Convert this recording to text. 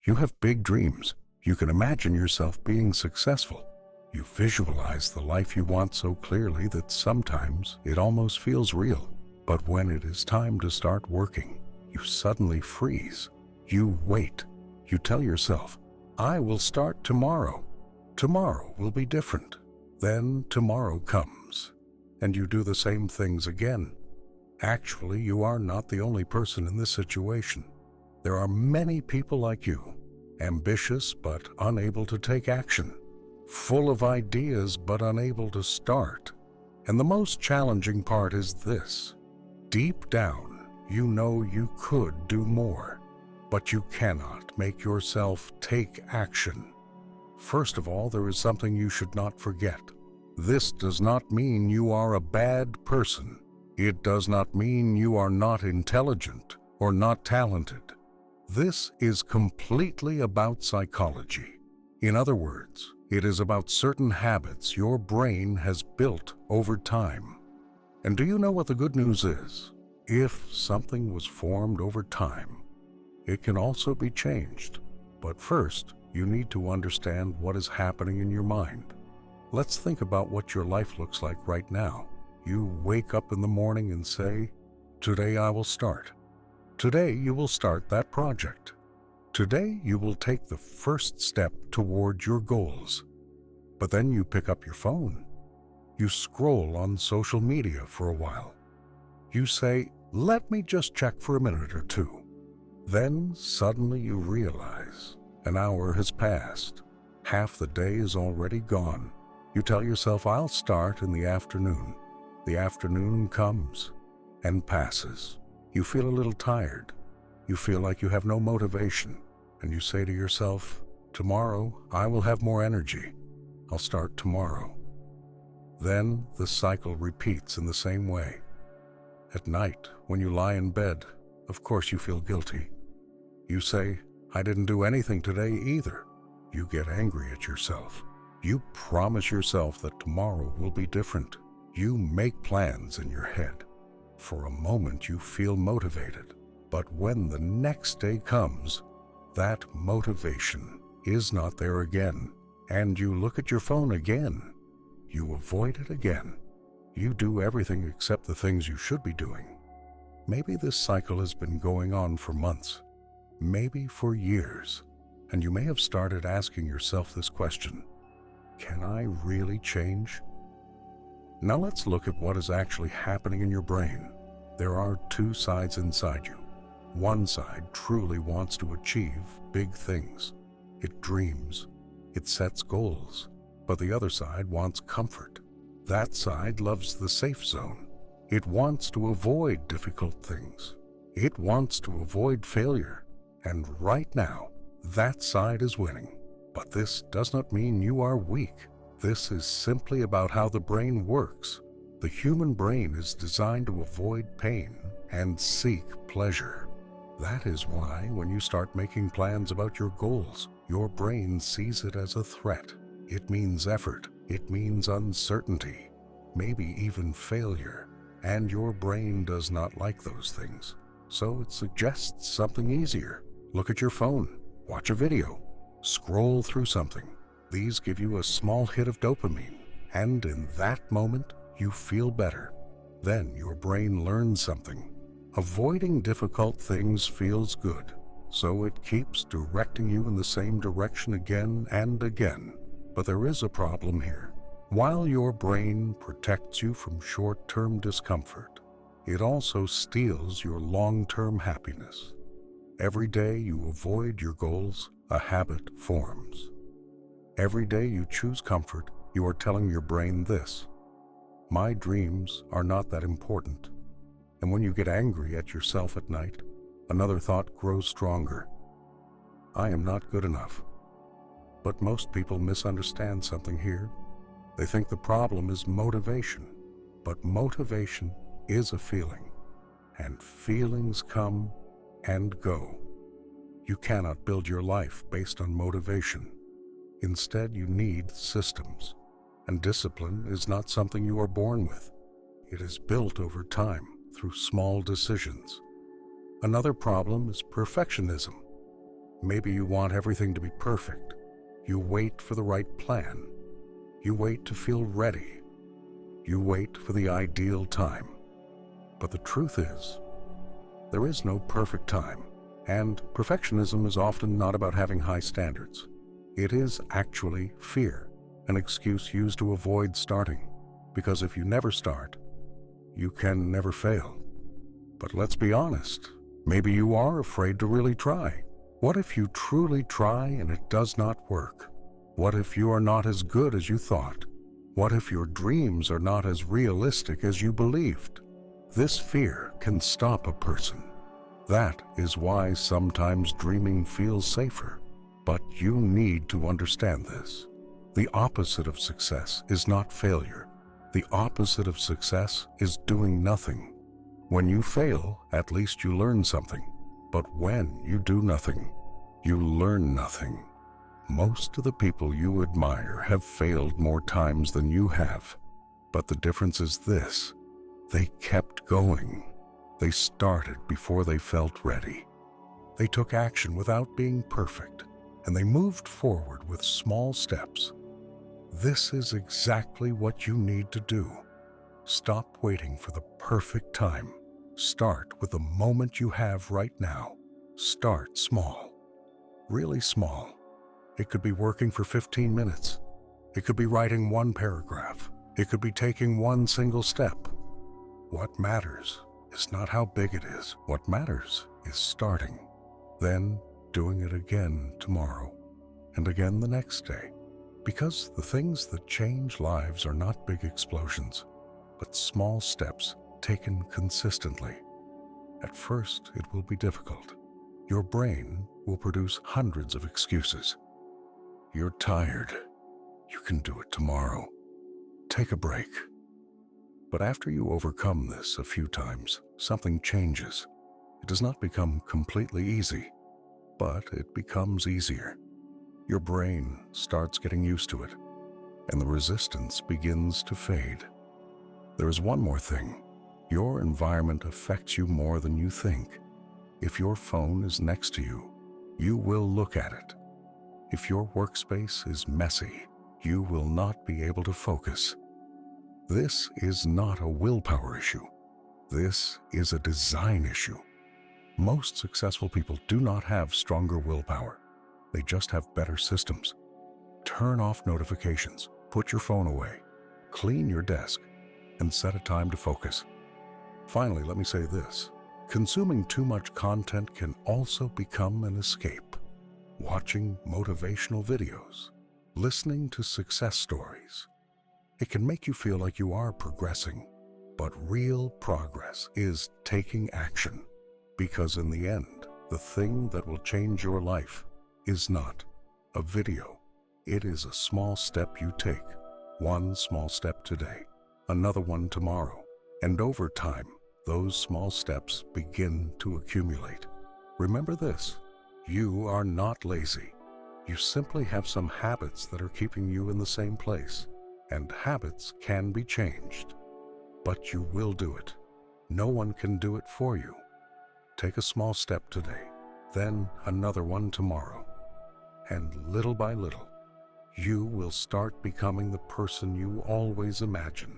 You have big dreams. You can imagine yourself being successful. You visualize the life you want so clearly that sometimes it almost feels real. But when it is time to start working, you suddenly freeze. You wait. You tell yourself, I will start tomorrow. Tomorrow will be different. Then tomorrow comes, and you do the same things again. Actually, you are not the only person in this situation. There are many people like you, ambitious but unable to take action, full of ideas but unable to start. And the most challenging part is this. Deep down, you know you could do more, but you cannot make yourself take action. First of all, there is something you should not forget. This does not mean you are a bad person. It does not mean you are not intelligent or not talented. This is completely about psychology. In other words, it is about certain habits your brain has built over time. And do you know what the good news is? If something was formed over time, it can also be changed. But first, you need to understand what is happening in your mind. Let's think about what your life looks like right now. You wake up in the morning and say, today I will start. Today you will start that project. Today you will take the first step toward your goals. But then you pick up your phone. You scroll on social media for a while. You say, let me just check for a minute or two. Then suddenly you realize an hour has passed. Half the day is already gone. You tell yourself, I'll start in the afternoon. The afternoon comes and passes. You feel a little tired. You feel like you have no motivation. And you say to yourself, tomorrow I will have more energy. I'll start tomorrow. Then the cycle repeats in the same way. At night, when you lie in bed, of course you feel guilty. You say, I didn't do anything today either. You get angry at yourself. You promise yourself that tomorrow will be different. You make plans in your head. For a moment you feel motivated, but when the next day comes, that motivation is not there again, and you look at your phone again. You avoid it again. You do everything except the things you should be doing. Maybe this cycle has been going on for months, maybe for years, and you may have started asking yourself this question: can I really change? Now let's look at what is actually happening in your brain. There are two sides inside you. One side truly wants to achieve big things. It dreams. It sets goals. But the other side wants comfort. That side loves the safe zone. It wants to avoid difficult things. It wants to avoid failure. And right now, that side is winning. But this does not mean you are weak. This is simply about how the brain works. The human brain is designed to avoid pain and seek pleasure. That is why when you start making plans about your goals, your brain sees it as a threat. It means effort. It means uncertainty, maybe even failure. And your brain does not like those things. So it suggests something easier. Look at your phone, watch a video, scroll through something. These give you a small hit of dopamine, and in that moment, you feel better. Then your brain learns something. Avoiding difficult things feels good, so it keeps directing you in the same direction again and again. But there is a problem here. While your brain protects you from short-term discomfort, it also steals your long-term happiness. Every day you avoid your goals, a habit forms. Every day you choose comfort, you are telling your brain this: my dreams are not that important. And when you get angry at yourself at night, another thought grows stronger. I am not good enough. But most people misunderstand something here. They think the problem is motivation. But motivation is a feeling, and feelings come and go. You cannot build your life based on motivation. Instead, you need systems. And discipline is not something you are born with. It is built over time through small decisions. Another problem is perfectionism. Maybe you want everything to be perfect. You wait for the right plan. You wait to feel ready. You wait for the ideal time. But the truth is, there is no perfect time, and perfectionism is often not about having high standards. It is actually fear, an excuse used to avoid starting, because if you never start, you can never fail. But let's be honest, maybe you are afraid to really try. What if you truly try and it does not work? What if you are not as good as you thought? What if your dreams are not as realistic as you believed? This fear can stop a person. That is why sometimes dreaming feels safer. But you need to understand this. The opposite of success is not failure. The opposite of success is doing nothing. When you fail, at least you learn something. But when you do nothing, you learn nothing. Most of the people you admire have failed more times than you have. But the difference is this: they kept going. They started before they felt ready. They took action without being perfect, and they moved forward with small steps. This is exactly what you need to do. Stop waiting for the perfect time. Start with the moment you have right now. Start small, really small. It could be working for 15 minutes. It could be writing one paragraph. It could be taking one single step. What matters is not how big it is. What matters is starting, then doing it again tomorrow, and again the next day. Because the things that change lives are not big explosions, but small steps taken consistently. At first, it will be difficult. Your brain will produce hundreds of excuses. You're tired. You can do it tomorrow. Take a break. But after you overcome this a few times, something changes. It does not become completely easy, but it becomes easier. Your brain starts getting used to it, and the resistance begins to fade. There is one more thing. Your environment affects you more than you think. If your phone is next to you, you will look at it. If your workspace is messy, you will not be able to focus. This is not a willpower issue. This is a design issue. Most successful people do not have stronger willpower. They just have better systems. Turn off notifications, put your phone away, clean your desk, and set a time to focus. Finally, let me say this. Consuming too much content can also become an escape. Watching motivational videos, listening to success stories. It can make you feel like you are progressing, but real progress is taking action. Because in the end, the thing that will change your life is not a video. It is a small step you take. One small step today, another one tomorrow. And over time, those small steps begin to accumulate. Remember this, you are not lazy. You simply have some habits that are keeping you in the same place. And habits can be changed. But you will do it. No one can do it for you. Take a small step today, then another one tomorrow. And little by little, you will start becoming the person you always imagined.